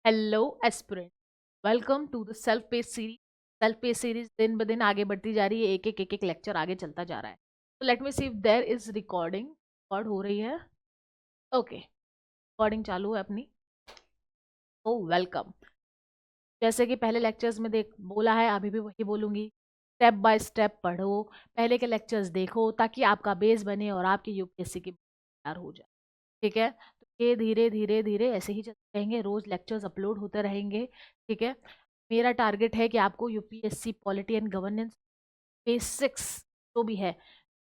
Hello aspirant, welcome to the self pace series. Self pace series दिन ब दिन आगे बढ़ती जा रही है, एक एक लेक्चर आगे चलता जा रहा है। तो let me see if there is record हो रही है। ओके, रिकॉर्डिंग चालू है अपनी। Oh welcome. जैसे कि पहले लेक्चर्स में देख बोला है, अभी भी वही बोलूंगी। स्टेप बाय स्टेप पढ़ो, पहले के लेक्चर्स देखो ताकि आपका बेस बने और आपकी यूपीएससी की तैयार हो जाए। ठीक है, तो ये धीरे धीरे धीरे ऐसे ही चलते रहेंगे, रोज लेक्चर्स अपलोड होते रहेंगे। ठीक है, मेरा टारगेट है कि आपको UPSC polity and governance basics जो भी है,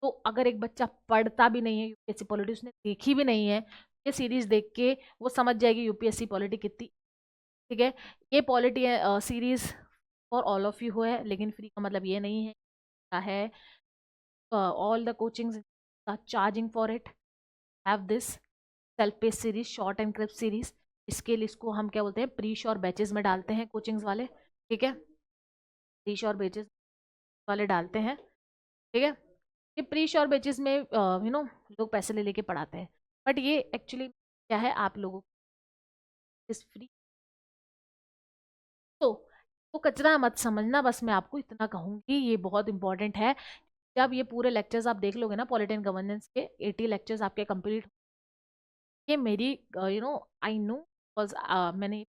तो अगर एक बच्चा पढ़ता भी नहीं है यूपीएससी पॉलिटी, उसने देखी भी नहीं है, ये सीरीज देख के वो समझ जाएगी यूपीएससी पॉलिटी कितनी। ठीक है, ये polity series for all of you है, लेकिन फ्री का मतलब ये नहीं है all the coachings are charging for it. Have this self pace series, short and crisp series. इसके लिए इसको हम क्या बोलते हैं, प्री श्योर बैचेस में डालते हैं कोचिंग्स वाले। ठीक है, प्री श्योर बैचेस वाले डालते हैं। ठीक है, ये प्री श्योर बैचेस में लोग पैसे ले लेके पढ़ाते हैं, बट ये एक्चुअली क्या है, आप लोगों इस फ्री। तो वो कचरा मत समझना, बस मैं आपको इतना कहूंगी, ये बहुत इंपॉर्टेंट है। जब ये पूरे लेक्चर्स आप देख लोगे ना, पॉलिटी एंड गवर्नेंस के 80 लेक्चर्स आपके कंप्लीट, ये मेरी आई नो, बिकॉज मैंने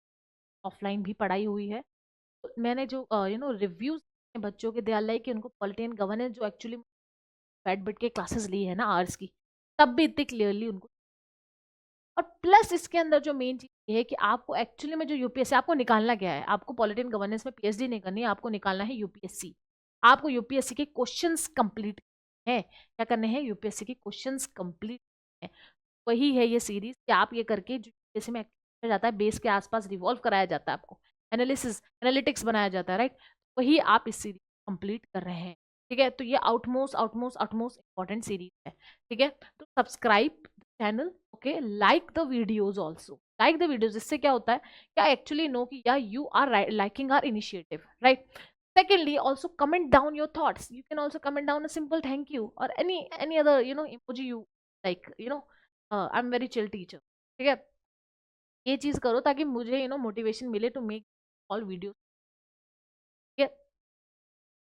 ऑफलाइन भी पढ़ाई हुई है। तो मैंने जो रिव्यूज बच्चों के दिया लाइक कि उनको पॉलिटी एंड गवर्नेंस जो एक्चुअली बैठ बैठ के क्लासेस ली है ना आर्ट्स की, तब भी इतनी क्लियरली उनको। और प्लस इसके अंदर जो मेन चीज ये है कि आपको एक्चुअली में जो यूपीएससी आपको निकालना क्या है, आपको पॉलिटी एंड गवर्नेंस में पीएचडी नहीं करनी है, आपको निकालना है यूपीएससी। आपको यूपीएससी के क्वेश्चंस कंप्लीट है, क्या करने हैं, यूपीएससी के क्वेश्चंस कंप्लीट है। वही है ये सीरीज कि आप ये करके जो यूपीएससी में किया जाता है, बेस के आसपास रिवॉल्व कराया जाता है, आपको एनालिसिस एनालिटिक्स बनाया जाता है, राइट। वही आप इस सीरीज कंप्लीट कर रहे हैं। ठीक है, तो ये outmost outmost outmost important series है। ठीक है, तो subscribe channel, okay, like the videos also, like the videos. इससे क्या होता है, क्या एक्चुअली नो कि या you are liking our initiative, right. Secondly, also comment down your thoughts. You can also comment down a simple thank you or any other emoji you like. I'm very chill teacher. ठीक है, ये चीज करो ताकि मुझे motivation मिले to make all video. ठीक है,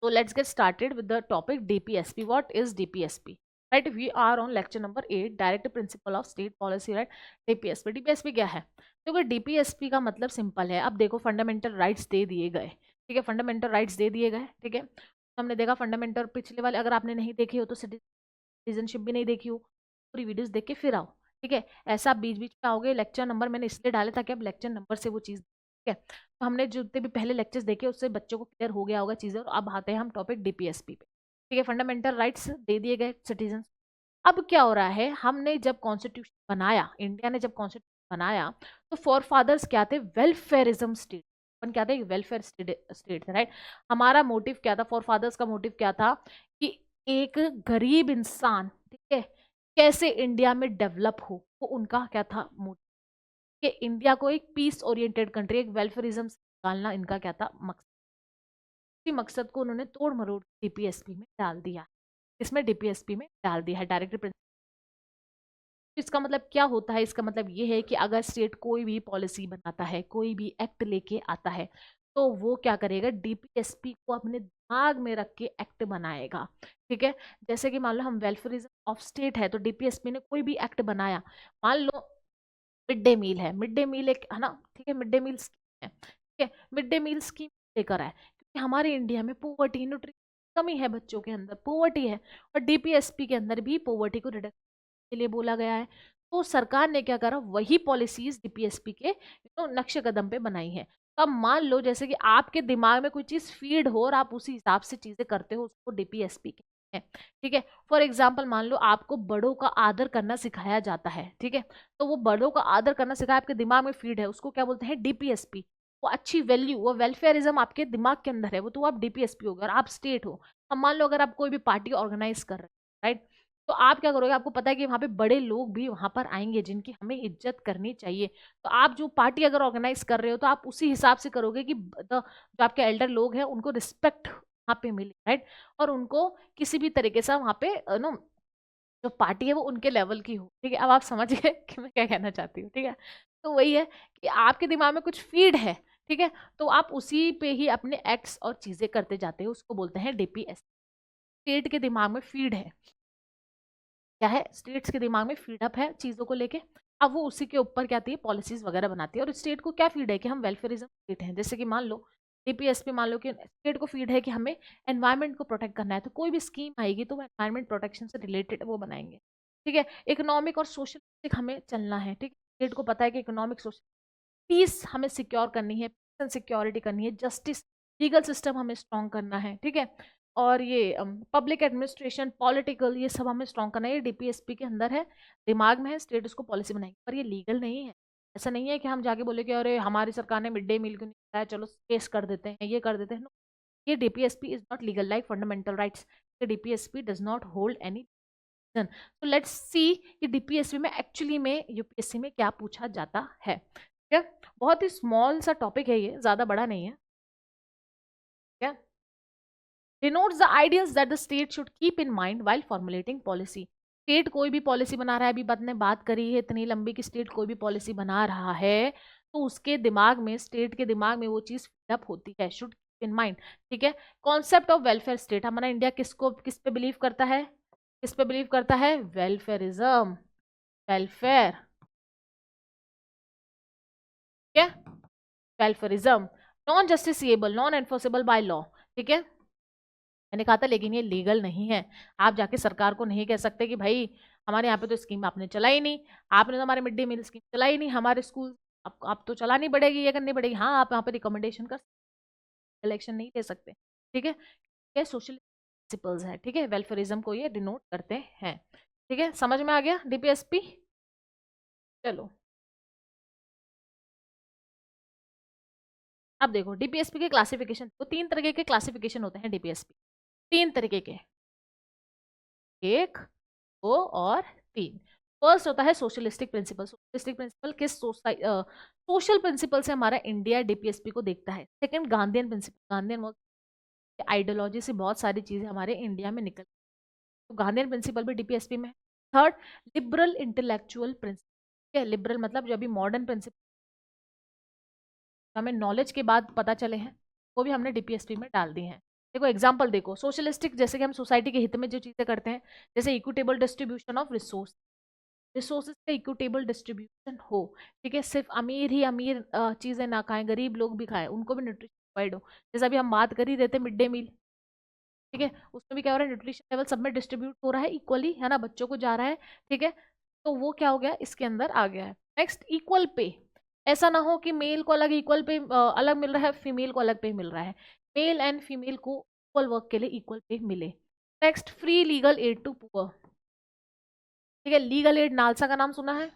so let's get started with the topic DPSP. What is DPSP? Right, we are on lecture number 8, Direct Principle of State Policy, right? DPSP, DPSP क्या है? क्योंकि DPSP का मतलब simple है। अब देखो, फंडामेंटल राइट्स दे दिए गए। ठीक है, फंडामेंटल राइट्स दे दिए गए। ठीक है, हमने देखा फंडामेंटल, पिछले वाले अगर आपने नहीं देखे हो तो सिटीजनशिप भी नहीं देखी हो, पूरी वीडियोस देख के फिर आओ। ठीक है, ऐसा बीच बीच में आओगे, लेक्चर नंबर मैंने इसलिए डाले ताकि अब लेक्चर नंबर से वो चीज़। ठीक है, तो हमने जितने भी पहले लेक्चर्स देखे उससे बच्चों को क्लियर हो गया होगा चीज़ें, और अब आते हैं हम टॉपिक डीपीएसपी पे। ठीक है, फंडामेंटल राइट्स दे दिए गए सिटीजन। अब क्या हो रहा है, हमने जब कॉन्स्टिट्यूशन बनाया, इंडिया ने जब कॉन्स्टिट्यूशन बनाया, तो फॉर फादर्स क्या थे, वेलफेयरिज्म स्टेट। अपन क्या थे, वेलफेयर स्टेट थे, राइट। हमारा मोटिव क्या था, फॉर फादर्स का मोटिव क्या था कि एक गरीब इंसान, ठीक है, कैसे इंडिया में डेवलप हो, वो उनका क्या था मोटिव, कि इंडिया को एक पीस ओरिएंटेड कंट्री, एक वेलफेयरिज्म से निकालना इनका क्या था मकसद। इसी मकसद को उन्होंने तोड़ मरोड़ डीपीएसपी में डाल दिया। इसमें डीपीएसपी में डाल दिया है डायरेक्ट। इसका मतलब क्या होता है, इसका मतलब ये है कि अगर स्टेट कोई भी पॉलिसी बनाता है, कोई भी एक्ट लेके आता है, तो वो क्या करेगा, डीपीएसपी को अपने दिमाग में रख के एक्ट बनाएगा। ठीक है, जैसे कि मान लो हम वेलफेयरिज्म ऑफ स्टेट है, तो डीपीएसपी ने कोई भी एक्ट बनाया, मान लो मिड डे मील है, मिड डे मील एक है ना, ठीक है, मिड डे मील स्कीम है। ठीक है, मिड डे मील स्कीम लेकर आए क्योंकि हमारे इंडिया में पोवर्टी, न्यूट्रिशन कमी है, बच्चों के अंदर पोवर्टी है, और डीपीएसपी के अंदर भी पोवर्टी को रिडक्ट के लिए बोला गया है। तो सरकार ने क्या करा, वही पॉलिसीज डीपीएसपी के नक्शे कदम पे बनाई है। तो अब मान लो जैसे कि आपके दिमाग में कोई चीज फीड हो और आप उसी हिसाब से चीजें करते हो, उसको डीपीएसपी कहते हैं। ठीक है, फॉर एग्जाम्पल मान लो आपको बड़ों का आदर करना सिखाया जाता है। ठीक है, तो वो बड़ों का आदर करना सिखाया, आपके दिमाग में फीड है, उसको क्या बोलते हैं, डीपीएसपी। वो अच्छी वैल्यू, वो वेलफेयरिज्म आपके दिमाग के अंदर है, वो तो आप डीपीएसपी हो गए, और आप स्टेट हो। अब मान लो अगर आप कोई भी पार्टी ऑर्गेनाइज कर रहे हैं, राइट, तो आप क्या करोगे, आपको पता है कि वहां पे बड़े लोग भी वहां पर आएंगे जिनकी हमें इज्जत करनी चाहिए। तो आप जो पार्टी अगर ऑर्गेनाइज कर रहे हो, तो आप उसी हिसाब से करोगे कि जो आपके एल्डर लोग हैं उनको रिस्पेक्ट वहां पे मिले, राइट, और उनको किसी भी तरीके से वहां पे नो जो पार्टी है वो उनके लेवल की हो। ठीक है, अब आप समझ गए कि मैं क्या कहना चाहती हूँ। ठीक है, तो वही है कि आपके दिमाग में कुछ फीड है, ठीक है, तो आप उसी पे ही अपने एक्ट्स और चीजें करते जाते हो, उसको बोलते हैं डीपीएस। स्टेट के दिमाग में फीड है, क्या है, स्टेट्स के दिमाग में फीड अप है चीजों को लेके। अब वो उसी के ऊपर क्या आती है, पॉलिसीज वगैरह बनाती है। और स्टेट को क्या फीड है कि हम वेलफेयरिज्म स्टेट हैं, जैसे कि मान लो डीपीएसपी, मान लो कि स्टेट को फीड है कि हमें एनवायरमेंट को प्रोटेक्ट करना है, तो कोई भी स्कीम आएगी तो वो एनवायरमेंट प्रोटेक्शन से रिलेटेड वो बनाएंगे, ठीक है। इकोनॉमिक और सोशल हमें चलना है, ठीक है, स्टेट को पता है कि इकोनॉमिक सोशल पीस हमें सिक्योर करनी है, पीस एंड सिक्योरिटी करनी है, जस्टिस लीगल सिस्टम हमें स्ट्रॉन्ग करना है, ठीक है। और ये पब्लिक एडमिनिस्ट्रेशन पॉलिटिकल ये सब हमें स्ट्रॉन्ग करना है, ये डीपीएसपी के अंदर है, दिमाग में है, स्टेट उसको पॉलिसी बनाएगी, पर ये लीगल नहीं है। ऐसा नहीं है कि हम जाके बोले कि अरे हमारी सरकार ने मिड डे मील क्यों नहीं दिया, चलो केस कर देते हैं, ये कर देते हैं। ये DPSP is not legal like fundamental rights, DPSP does not hold any. तो लेट्स सी कि डीपीएसपी में एक्चुअली में यूपीएससी में क्या पूछा जाता है, ठीक है। बहुत ही स्मॉल सा टॉपिक है, ये ज्यादा बड़ा नहीं है, क्या denotes the ideas that the state should keep in mind while formulating policy। State कोई भी पॉलिसी बना रहा है, अभी बात ने बात करी है इतनी लंबी कि स्टेट कोई भी पॉलिसी बना रहा है तो उसके दिमाग में, स्टेट के दिमाग में वो चीज फिलअप होती है, शुड कीप इन माइंड, ठीक है। कॉन्सेप्ट ऑफ वेलफेयर स्टेट, हमारा इंडिया किसको किस पे बिलीव करता है, किस पे बिलीव करता है, वेलफेयरिज्म, वेलफेयर, ठीक है, welfarism, non justiciable, non enforceable by law, ठीक है। मैंने कहा था लेकिन ये लीगल नहीं है, आप जाके सरकार को नहीं कह सकते कि भाई हमारे यहाँ पे तो स्कीम आपने चलाई नहीं, आपने तो हमारे मिड डे मील स्कीम चलाई नहीं, हमारे स्कूल आप तो चलानी पड़ेगी, ये करनी पड़ेगी। हाँ, आप यहाँ पे रिकमेंडेशन कर, इलेक्शन नहीं ले सकते, ठीक है। ये सोशल प्रिंसिपल्स है, ठीक है, वेलफेयरिज्म को ये डिनोट करते हैं, ठीक है। समझ में आ गया डीपीएसपी। चलो अब देखो डीपीएसपी के क्लासिफिकेशन, तो तीन तरीके के क्लासिफिकेशन होते हैं डीपीएसपी, तीन तरीके के, एक, दो और तीन। फर्स्ट होता है सोशलिस्टिक प्रिंसिपल। सोशलिस्टिक प्रिंसिपल किस सोशल प्रिंसिपल से हमारा इंडिया डीपीएसपी को देखता है। Second Gandhian principle, Gandhian ideology से बहुत सारी चीजें हमारे इंडिया में निकल, तो गांधीयन प्रिंसिपल भी डीपीएसपी में है। Third liberal intellectual principle, liberal मतलब जो अभी मॉडर्न प्रिंसिपल हमें नॉलेज के बाद पता चले हैं वो भी हमने डीपीएसपी में डाल दी हैं। देखो एग्जाम्पल देखो, सोशलिस्टिक जैसे कि हम सोसाइटी के हित में जो चीजें करते हैं, जैसे equitable distribution of resource, resources का इक्विटेबल डिस्ट्रीब्यूशन हो, ठीक है, सिर्फ अमीर ही अमीर चीजें ना खाएं, गरीब लोग भी खाएं, उनको भी न्यूट्रिशन प्रोवाइड हो। जैसे अभी हम बात कर ही रहे थे मिड डे मील, ठीक है, उसमें भी क्या हो रहा है, न्यूट्रिशन लेवल सब में डिस्ट्रीब्यूट हो रहा है इक्वली, है ना, बच्चों को जा रहा है, ठीक है, तो वो क्या हो गया इसके अंदर आ गया है। नेक्स्ट इक्वल पे, ऐसा ना हो कि मेल को अलग इक्वल पे अलग मिल रहा है, फीमेल को अलग पे मिल रहा है, मेल एंड फीमेल को इक्वल वर्क के लिए इक्वल पे मिले। Next free legal aid to poor, ठीक है, लीगल एड नालसा का नाम सुना है,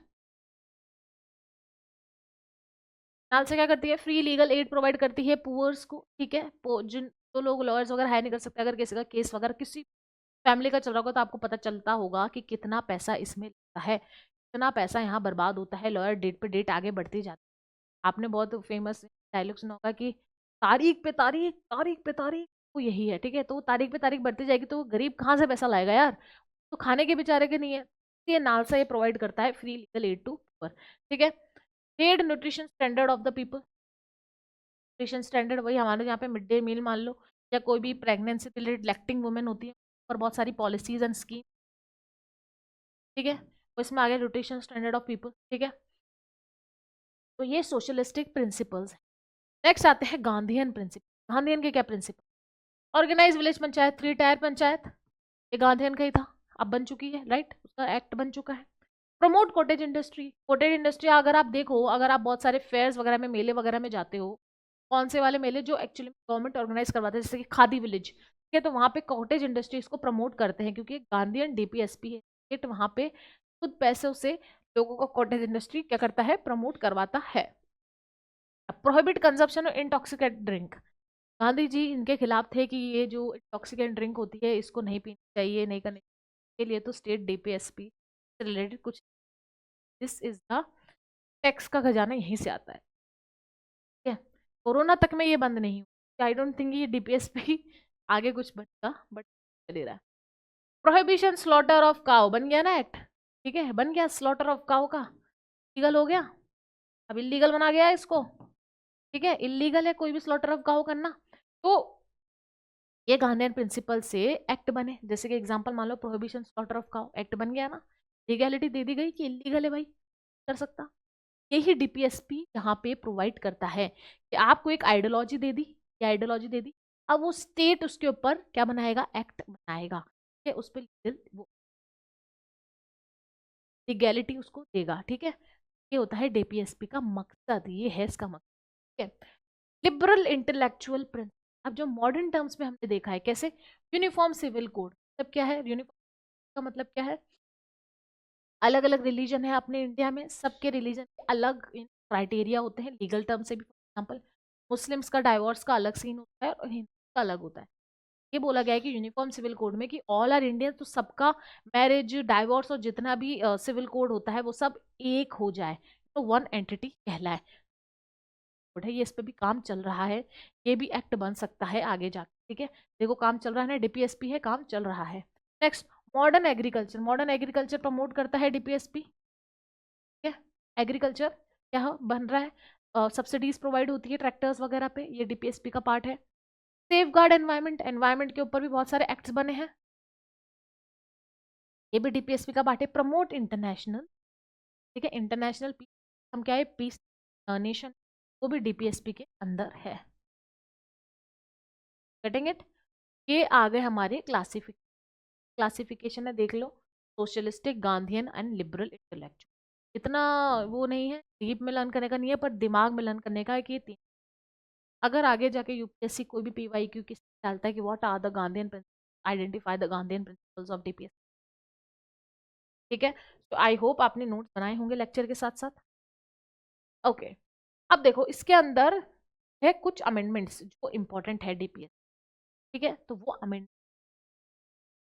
नालसा क्या करती है, फ्री लीगल एड प्रोवाइड करती है पुअर्स को, ठीक है, जिन जो लोग लॉयर्स वगैरह हायर नहीं कर सकते, अगर किसी का केस वगैरह किसी फैमिली का चल रहा होगा तो आपको पता चलता होगा कि कितना पैसा इसमें लगता है, कितना पैसा यहाँ बर्बाद होता है, लॉयर डेट पे डेट आगे बढ़ती जाती है। आपने बहुत फेमस डायलॉग सुना होगा कि तारीख पे तारीख, तारीख पे तारीख, वो यही है, ठीक है, तो वो तारीख पे तारीख बढ़ती जाएगी तो वो गरीब कहाँ से पैसा लाएगा यार, तो खाने के बेचारे के नहीं है। ये नालसा ये प्रोवाइड करता है free legal aid to poor, ठीक है। Paid nutrition standard of the people, nutrition standard वही हमारे यहाँ पे मिड डे मील मान लो, या कोई भी प्रेगनेंसी रिलेटेड लैक्टिंग वुमेन होती है और बहुत सारी पॉलिसीज एंड स्कीम, ठीक है, तो इसमें आ गया न्यूट्रिशन स्टैंडर्ड ऑफ पीपल, ठीक है। तो ये सोशलिस्टिक प्रिंसिपल्स है। नेक्स्ट आते हैं गांधीयन प्रिंसिपल। गांधीयन के क्या principle, organise village panchayat, 3 tier panchayat, ये गांधीयन का ही था, अब बन चुकी है, राइट, उसका एक्ट बन चुका है। Promote cottage industry, cottage industry अगर आप देखो, अगर आप बहुत सारे फेयर्स वगैरह में, मेले वगैरह में जाते हो, कौन से वाले मेले जो एक्चुअली गवर्नमेंट ऑर्गेनाइज करवाते हैं, जैसे कि खादी विलेज, ठीक है, तो वहाँ पे कॉटेज इंडस्ट्रीज को प्रमोट करते हैं क्योंकि गांधीयन डीपीएसपी है, स्टेट वहाँ पे खुद पैसों से लोगों को कॉटेज इंडस्ट्री क्या करता है, प्रमोट करवाता है। Prohibit consumption of intoxicate drink, Gandhi ji इनके खिलाफ थे कि ये जो इंटॉक्सिकेंट ड्रिंक होती है इसको नहीं पीनी चाहिए, नहीं करनी के लिए, तो स्टेट डीपीएसपी से रिलेटेड कुछ, दिस इज द टैक्स का खजाना यहीं से आता है, ठीक है। कोरोना तक में ये बंद नहीं हुआ, आई डोंट थिंक ये डीपीएसपी आगे कुछ बनेगा, बट चल रहा है। प्रोहिबिशन स्लॉटर ऑफ काउ बन गया ना एक्ट, ठीक है, बन गया स्लॉटर ऑफ काउ का, लीगल हो गया, अब इलीगल बना गया है इसको, ठीक है, इलीगल है कोई भी स्लॉटर ऑफ काऊ करना। तो ये गांधीयन प्रिंसिपल से एक्ट बने, जैसे कि एग्जांपल मान लो prohibition slaughter of cow, act बन गया ना, लीगैलिटी दे दी गई कि इलीगल है भाई, कर सकता। यही डीपीएसपी यहाँ पे प्रोवाइड करता है कि आपको एक आइडियोलॉजी दे दी, ये आइडियोलॉजी दे दी, अब वो स्टेट उसके ऊपर क्या बनाएगा, एक्ट बनाएगा, ठीक है, उस पर वो लीगैलिटी उसको देगा, ठीक है। ये होता है डीपीएसपी का मकसद, ये है इसका मकसद, ठीक है। लिबरल इंटेलेक्चुअल प्रिंसिपल, अब जो मॉडर्न टर्म्स में हमने देखा है कैसे, यूनिफॉर्म सिविल कोड, मतलब क्या है यूनिफॉर्म का मतलब क्या है, अलग अलग रिलीजन है अपने इंडिया में, सबके रिलीजन के अलग क्राइटेरिया होते हैं लीगल टर्म से भी। फॉर एग्जाम्पल मुस्लिम्स का डाइवोर्स का अलग सीन होता है और हिंदू का अलग होता है। ये बोला गया है कि यूनिफॉर्म सिविल कोड में कि ऑल आर इंडियन, तो सबका मैरिज डाइवोर्स और जितना भी सिविल कोड होता है वो सब एक हो जाए, तो वन एंटिटी कहलाए है। ये इस पे भी काम चल रहा है, ये भी एक्ट बन सकता है आगे जाके, ठीक है। देखो काम चल रहा है ना, डीपीएसपी है, काम चल रहा है। Next modern agriculture, modern agriculture promote करता है डीपीएसपी, ठीक है। एग्रीकल्चर क्या बन रहा है, सब्सिडीज प्रोवाइड होती है ट्रैक्टर्स वगैरह पे, ये डीपीएसपी का पार्ट है। सेफ गार्ड एनवायरमेंट, एनवायरमेंट के ऊपर भी बहुत सारे एक्ट्स बने हैं, ये भी डीपीएसपी का पार्ट है। प्रमोट इंटरनेशनल, ठीक है, इंटरनेशनल पीस, हम क्या है पीस नेशन, वो भी डीपीएसपी के अंदर है। Getting it. ये आ गए हमारे क्लासिफिकेशन है, देख लो, socialistic, Gandhian and liberal intellectual. इतना वो नहीं है, डीप में लर्न करने का नहीं है, पर दिमाग में लर्न करने का है कि ये तीन। अगर आगे जाके यूपीएससी कोई भी पीवाईक्यू किस डालता है कि what are the Gandhian principle, identify the Gandhian principles of DPSC, ठीक है। तो आई होप आपने नोट्स बनाए होंगे लेक्चर के साथ साथ। ओके, अब देखो इसके अंदर है कुछ अमेंडमेंट्स जो इंपॉर्टेंट है डीपीएस, ठीक है। तो वो अमेंड,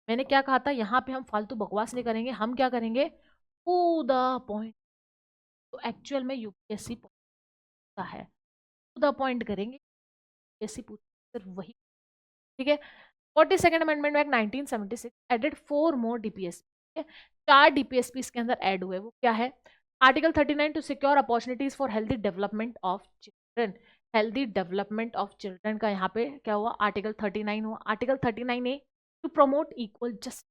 मैंने क्या कहा था, यहाँ पे हम फालतू बकवास नहीं करेंगे, हम क्या करेंगे, टू द पॉइंट, तो एक्चुअल में यूपीएससी पूछता है, टू द पॉइंट करेंगे, यूपीएससी पूछता सिर्फ वही, ठीक है। 42nd अमेंडमेंट एक्ट 1976 एडेड 4 मोर डीपीएस, ठीक है, 4 डीपीएसपी इसके अंदर ऐड हुए, वो क्या है, article 39 to secure opportunities for healthy development of children, healthy development of children का यहाँ पे क्या हुआ, आर्टिकल 39 हुआ। Article 39A to promote equal justice,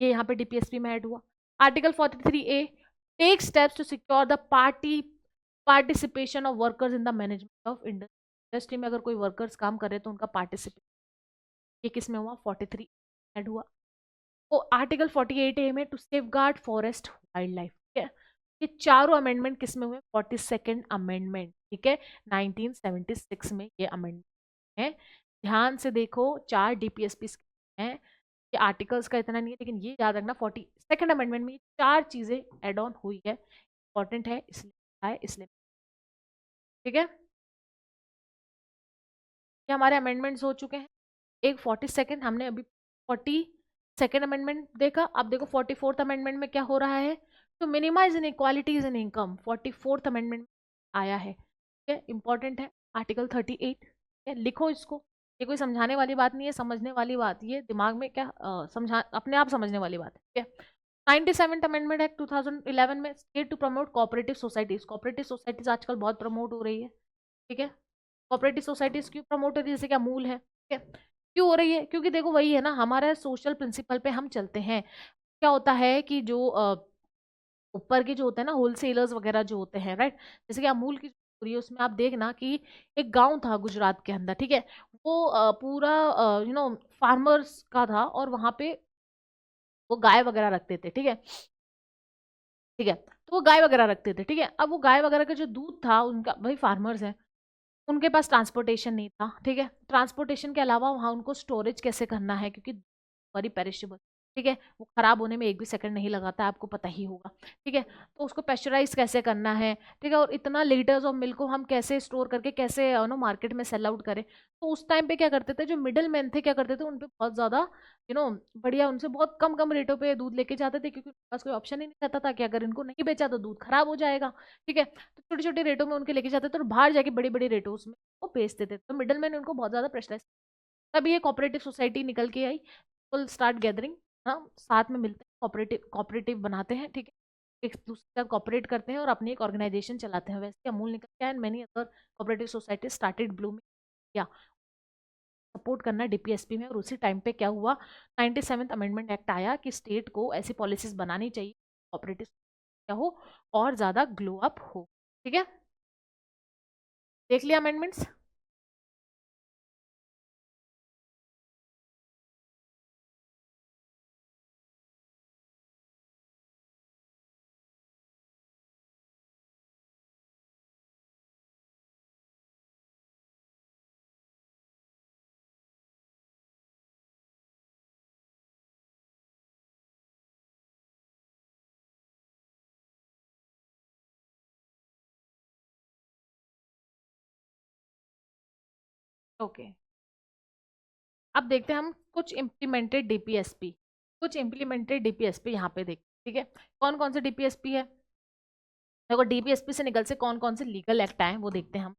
ये यहाँ पे डीपीएसपी में ऐड हुआ। Article 43A take steps to secure the participation of workers in the management of industry में, अगर कोई वर्कर्स काम कर रहे तो उनका पार्टिसिपेशन, ये किस में हुआ, 43 ऐड हुआ। वो आर्टिकल 48A में to safeguard forest wildlife, ठीक है। ये चारों अमेंडमेंट किस में हुए, 42nd अमेंडमेंट, ठीक है, 1976 में ये अमेंडमेंट है। ध्यान से देखो 4 डीपीएसपी हैं, ये आर्टिकल्स का इतना नहीं है, लेकिन ये याद रखना 42nd अमेंडमेंट में ये 4 चीजें एड ऑन हुई है, इंपॉर्टेंट है इसलिए, ठीक है। ये हमारे अमेंडमेंट्स हो चुके हैं। एक 42nd हमने अभी 42nd अमेंडमेंट देखा, अब देखो 44th अमेंडमेंट में क्या हो रहा है, तो minimise inequalities in income 44th amendment आया है, ठीक है, इंपॉर्टेंट है। आर्टिकल 38, ठीक है, लिखो इसको, ये कोई समझाने वाली बात नहीं है, समझने वाली बात, ये दिमाग में क्या समझा अपने आप समझने वाली बात है, ठीक है। 97th अमेंडमेंट एक्ट 2011 में state to promote cooperative societies, cooperative societies आजकल बहुत प्रमोट हो रही है, ठीक है। कोऑपरेटिव सोसाइटीज क्यों प्रमोट हो रही है, जैसे क्या मूल है, ठीक है, क्यों हो रही है, क्योंकि देखो वही है ना, हमारा सोशल प्रिंसिपल पे हम चलते हैं। क्या होता है कि जो ऊपर के जो होते हैं ना होलसेलर्स वगैरह जो होते हैं, राइट, जैसे कि अमूल की हो रही है उसमें आप देखना कि एक गांव था गुजरात के अंदर, ठीक है, वो पूरा फार्मर्स का था, और वहां पे वो गाय वगैरह रखते थे, ठीक है, ठीक है, तो वो गाय वगैरह रखते थे, ठीक है। अब वो गाय वगैरह का जो दूध था उनका, भाई फार्मर्स है, उनके पास ट्रांसपोर्टेशन नहीं था, ठीक है, ट्रांसपोर्टेशन के अलावा वहाँ उनको स्टोरेज कैसे करना है, क्योंकि वेरी पेरिशेबल, ठीक है, वो खराब होने में एक भी सेकंड नहीं लगाता, आपको पता ही होगा, ठीक है। तो उसको पेस्चराइज कैसे करना है, ठीक है, और इतना लीटर्स ऑफ मिल्क को हम कैसे स्टोर करके कैसे मार्केट में सेल आउट करें। तो उस टाइम पे क्या करते थे, जो मिडिल मैन थे क्या करते थे, उन पे बहुत ज़्यादा बढ़िया, उनसे बहुत कम कम रेटों पे दूध लेके जाते थे, क्योंकि उनके पास कोई ऑप्शन ही नहीं रहता था कि अगर इनको नहीं बेचा तो दूध खराब हो जाएगा, ठीक है। तो छोटे छोटे रेटों में उनके लेके जाते थे और बाहर जाके बड़ी बड़ी रेटों में वो बेचते थे, तो मिडल मैन उनको बहुत ज़्यादा प्रेशराइज। तब ये कोऑपरेटिव सोसाइटी निकल के आई, फुल स्टार्ट गैदरिंग, हाँ साथ में मिलते हैं, कोऑपरेटिव कोऑपरेटिव बनाते हैं, ठीक है, एक दूसरे के साथ कॉपरेट करते हैं और अपनी एक ऑर्गेनाइजेशन चलाते हैं। वैसे अमूल निकल के and many other cooperative society started blooming, या सपोर्ट करना डीपीएसपी में। और उसी टाइम पे क्या हुआ, 97th अमेंडमेंट एक्ट आया कि स्टेट को ऐसी पॉलिसीज बनानी चाहिए कोऑपरेटिव क्या हो और ज्यादा ग्लो अप हो। ठीक है, देख लिया अमेंडमेंट्स। ओके, अब देखते हैं हम कुछ इम्प्लीमेंटेड डीपीएसपी, कुछ इम्प्लीमेंटेड डीपीएसपी यहाँ पे देख। ठीक है, कौन कौन से डीपीएसपी है, देखो डीपीएसपी से निकल से कौन कौन से लीगल एक्ट आए वो देखते हैं हम।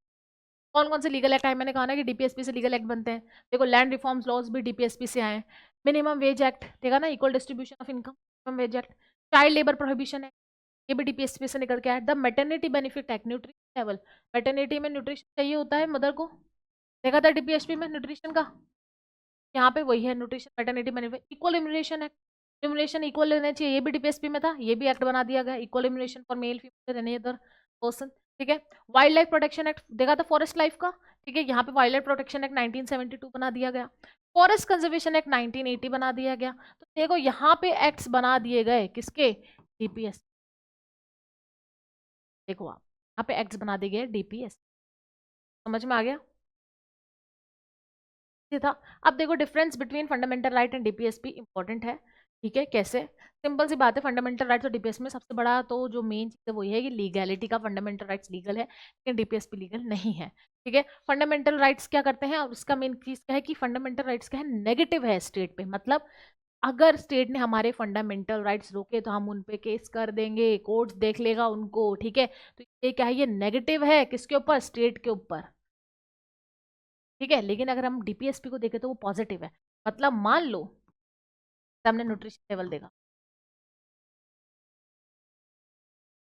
कौन कौन से लीगल एक्ट आए, मैंने कहा ना कि डीपीएसपी से लीगल एक्ट बनते हैं। देखो लैंड रिफॉर्म्स लॉज भी डीपीएसपी से आए हैं। मिनिमम वेज एक्ट देखा ना, equal distribution of income, minimum wage act. Child labour prohibition act, ये भी डीपीएसपी से निकल के आया। The maternity benefit act, nutrition level, maternity में न्यूट्रिशन चाहिए होता है मदर को, देखा था डीपीएसपी में न्यूट्रिशन का। यहाँ पे वही है nutrition maternity benefit. Equal immunisation act, immunisation equal लेना चाहिए, ये भी डीपीएसपी में था, ये भी एक्ट बना दिया गया, equal immunisation for male female any other person. ठीक है, वाइल्ड लाइफ प्रोटेक्शन एक्ट देखा था, फॉरेस्ट लाइफ का। ठीक है, यहाँ पे वाइल्ड लाइफ प्रोटेक्शन एक्ट 1972 बना दिया गया। फॉरेस्ट कंजर्वेशन एक्ट 1980 बना दिया गया। तो देखो यहाँ पे एक्ट्स बना दिए गए किसके, डीपीएस। देखो आप यहाँ पे एक्ट्स बना दिए गए डीपीएस, समझ में आ गया, ये था। अब देखो difference between fundamental right and DPSP important है। ठीक है, कैसे, सिंपल सी बात है, फंडामेंटल राइट्स और डीपीएस में सबसे बड़ा तो जो मेन चीज है वो ये है कि लीगैलिटी का, फंडामेंटल राइट्स लीगल है लेकिन डीपीएसपी लीगल नहीं है। ठीक है, फंडामेंटल राइट्स क्या करते हैं और उसका मेन चीज क्या है कि फंडामेंटल राइट्स क्या है, नेगेटिव है स्टेट पे, मतलब अगर स्टेट ने हमारे फंडामेंटल राइट्स रोके तो हम उन पे केस कर देंगे, कोर्ट देख लेगा उनको। ठीक है, तो ये क्या है, ये नेगेटिव है किसके ऊपर, स्टेट के ऊपर। ठीक है, लेकिन अगर हम डीपीएसपी को देखें तो वो पॉजिटिव है, मतलब मान लो हमने न्यूट्रिशन लेवल देखा,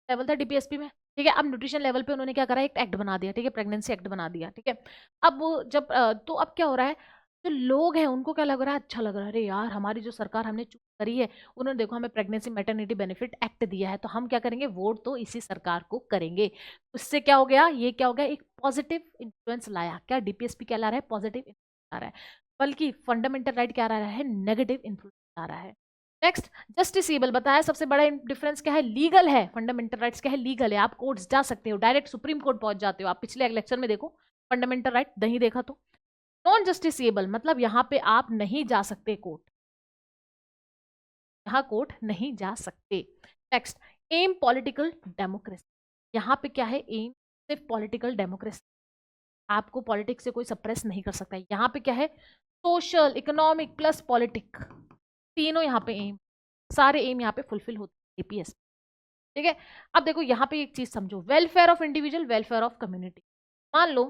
लेवल था डीपीएसपी में। ठीक है, अब न्यूट्रिशन लेवल पे उन्होंने क्या करा, एक एक्ट बना दिया। ठीक है, प्रेगनेंसी एक्ट बना दिया। ठीक है, अब वो जब तो अब क्या हो रहा है, जो लोग हैं उनको क्या लग रहा है, अच्छा लग रहा है, अरे यार हमारी जो सरकार हमने चूज करी है, उन्होंने देखो हमें प्रेगनेंसी मैटरनिटी बेनिफिट एक्ट दिया है, तो हम क्या करेंगे, वोट तो इसी सरकार को करेंगे। उससे क्या हो गया, ये क्या हो गया, एक पॉजिटिव इन्फ्लुएंस लाया। क्या डीपीएसपी क्या ला रहा है, पॉजिटिव इन्फ्लुएंस ला रहा है, बल्कि फंडामेंटल राइट क्या ला रहा है, नेगेटिव इन्फ्लुएंस ला रहा है। नेक्स्ट, जस्टिसेबल बताया, सबसे बड़ा डिफरेंस क्या है, लीगल है, फंडामेंटल राइट्स क्या है, लीगल है, आप कोर्ट्स जा सकते हो, डायरेक्ट सुप्रीम कोर्ट पहुंच जाते हो। आप पिछले लेक्चर में देखो, फंडामेंटल राइट नहीं देखा तो। नॉन जस्टिसेबल मतलब यहाँ पे आप नहीं जा सकते कोर्ट, यहाँ कोर्ट नहीं जा सकते। नेक्स्ट, एम पॉलिटिकल डेमोक्रेसी, यहाँ पे क्या है, एम सिर्फ पॉलिटिकल डेमोक्रेसी, आपको पॉलिटिक्स से कोई सप्रेस नहीं कर सकता। यहाँ पे क्या है, सोशल इकोनॉमिक प्लस पॉलिटिक, तीनों यहाँ पे एम, सारे एम यहाँ पे फुलफिल होते हैं एपीएस। ठीक है, अब देखो यहाँ पे एक चीज समझो, welfare of individual, welfare of community. मान लो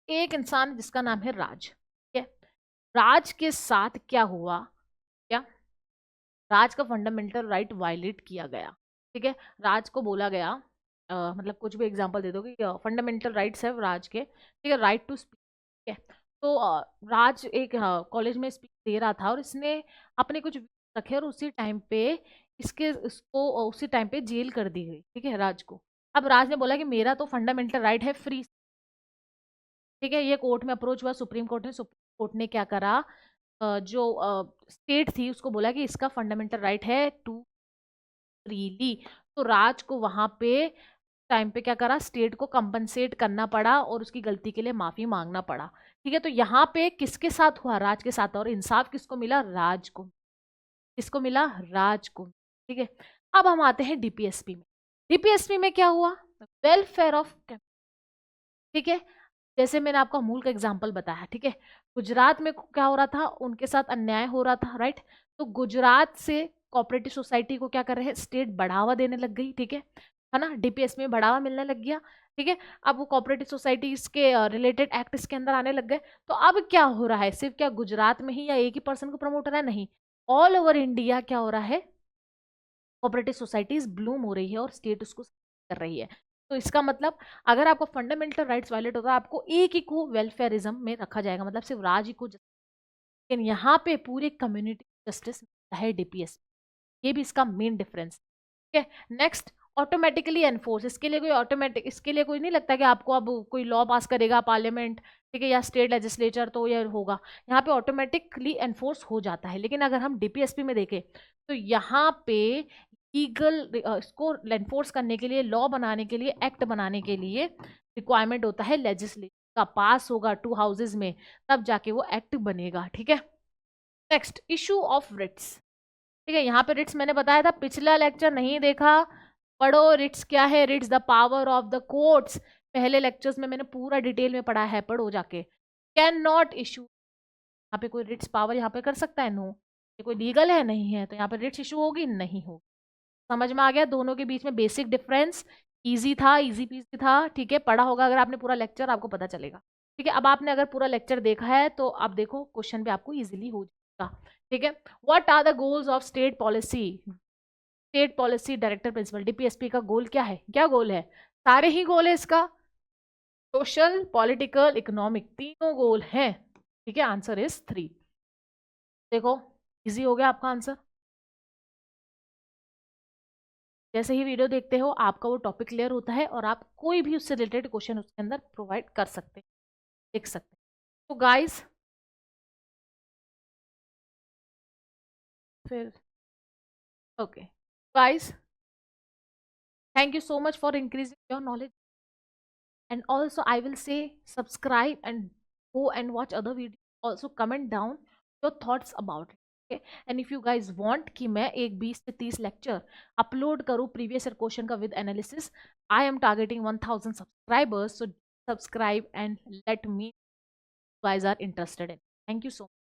एक इंसान जिसका नाम है राज, ठीक है, राज के साथ क्या हुआ, क्या राज का फंडामेंटल राइट वायलेट किया गया। ठीक है, राज को बोला गया, मतलब कुछ भी एग्जांपल दे दो कि फंडामेंटल राइट्स है राज के। ठीक है, राइट टू स्पीच। ठीक है, तो राज एक कॉलेज में स्पीच दे रहा था और इसने अपने कुछ views रखे और उसी टाइम पे इसको उसी टाइम पे जेल कर दी गई। ठीक है, राज को। अब राज ने बोला कि मेरा तो फंडामेंटल राइट है फ्री। ठीक है, ये कोर्ट में अप्रोच हुआ, सुप्रीम कोर्ट ने, सुप्रीम कोर्ट ने क्या करा, जो स्टेट थी उसको बोला कि इसका फंडामेंटल राइट है टू फ्रीली। तो राज को वहां पे टाइम पे क्या करा, स्टेट को कंपनसेट करना पड़ा और उसकी गलती के लिए माफी मांगना पड़ा। ठीक है, तो यहाँ पे किसके साथ हुआ, राज के साथ, और इंसाफ किसको मिला, राज को। किसको मिला, राज को। ठीक है, अब हम आते हैं डीपीएसपी में। डीपीएसपी में क्या हुआ, वेलफेयर ऑफ, ठीक है, जैसे मैंने आपको अमूल का एग्जांपल बताया। ठीक है, गुजरात में क्या हो रहा था, उनके साथ अन्याय हो रहा था, राइट। तो गुजरात से कोऑपरेटिव सोसाइटी को क्या कर रहे हैं, स्टेट बढ़ावा देने लग गई। ठीक है ना, डीपीएस में बढ़ावा मिलने लग गया। ठीक है, अब वो कोऑपरेटिव सोसाइटीज के रिलेटेड एक्ट इसके अंदर आने लग गए। तो अब क्या हो रहा है, सिर्फ क्या गुजरात में ही या एक ही पर्सन को प्रमोट हो रहा है, नहीं, ऑल ओवर इंडिया क्या हो रहा है, कोऑपरेटिव सोसाइटीज ब्लूम हो रही है और स्टेट उसको कर रही है। तो इसका मतलब अगर आपको फंडामेंटल राइट्स वायलेट होता है, आपको एक ही को वेलफेयरिज्म में रखा जाएगा, मतलब सिर्फ राज ही को। लेकिन यहाँ पे पूरे कम्युनिटी जस्टिस है डीपीएस, ये भी इसका मेन डिफरेंस। ठीक है, नेक्स्ट ऑटोमेटिकली एनफोर्स। इसके लिए कोई ऑटोमेटिक, इसके लिए कोई नहीं लगता कि आपको अब कोई लॉ पास करेगा पार्लियामेंट, ठीक है, या स्टेट लेजिस्लेचर तो ये होगा, यहाँ पे ऑटोमेटिकली एनफोर्स हो जाता है। लेकिन अगर हम डीपीएसपी में देखें तो यहाँ पे लीगल इसको एनफोर्स करने के लिए, लॉ बनाने के लिए, एक्ट बनाने के लिए रिक्वायरमेंट होता है लेजिस्लेचर का पास होगा 2 हाउसेज में, तब जाके वो एक्ट बनेगा। ठीक है, नेक्स्ट इशू ऑफ रिट्स। ठीक है, यहाँ पे रिट्स मैंने बताया था, पिछला लेक्चर नहीं देखा पढ़ो। रिट्स क्या है? Writs the power of the courts, पहले लेक्चर्स में मैंने पूरा डिटेल में पढ़ा है, पढ़ो जाके। कैन नॉट इशू, यहाँ पे कोई रिट्स पावर यहाँ पे कर सकता है? नो। ये कोई लीगल है? नहीं है, तो यहाँ पे रिट्स इशू होगी? नहीं होगी। समझ में आ गया दोनों के बीच में बेसिक डिफरेंस? इजी था, इजी पीजी था। ठीक है, पढ़ा होगा अगर आपने पूरा लेक्चर, आपको पता चलेगा। ठीक है, अब आपने अगर पूरा लेक्चर देखा है तो आप देखो क्वेश्चन पे आपको इजीली हो जाएगा। ठीक है, what are the goals of state policy? State policy director principle, DPSP का गोल क्या है? क्या गोल है? सारे ही गोल है इसका, सोशल, पॉलिटिकल, इकोनॉमिक, तीनों गोल हैं। ठीक है, आंसर इज 3। देखो इजी हो गया आपका आंसर। जैसे ही वीडियो देखते हो आपका वो टॉपिक क्लियर होता है और आप कोई भी उससे रिलेटेड क्वेश्चन उसके अंदर प्रोवाइड कर सकते हैं, लिख सकते हैं। तो गाइस फिर okay guys, thank you so much for increasing your knowledge, and also I will say subscribe and go and watch other videos. Also comment down your thoughts about it. Okay? And if you guys want कि मैं एक 20 से 30 lecture upload करूँ previous year question का with analysis, I am targeting 1000 subscribers, so subscribe and let me guys are interested in. Thank you so much.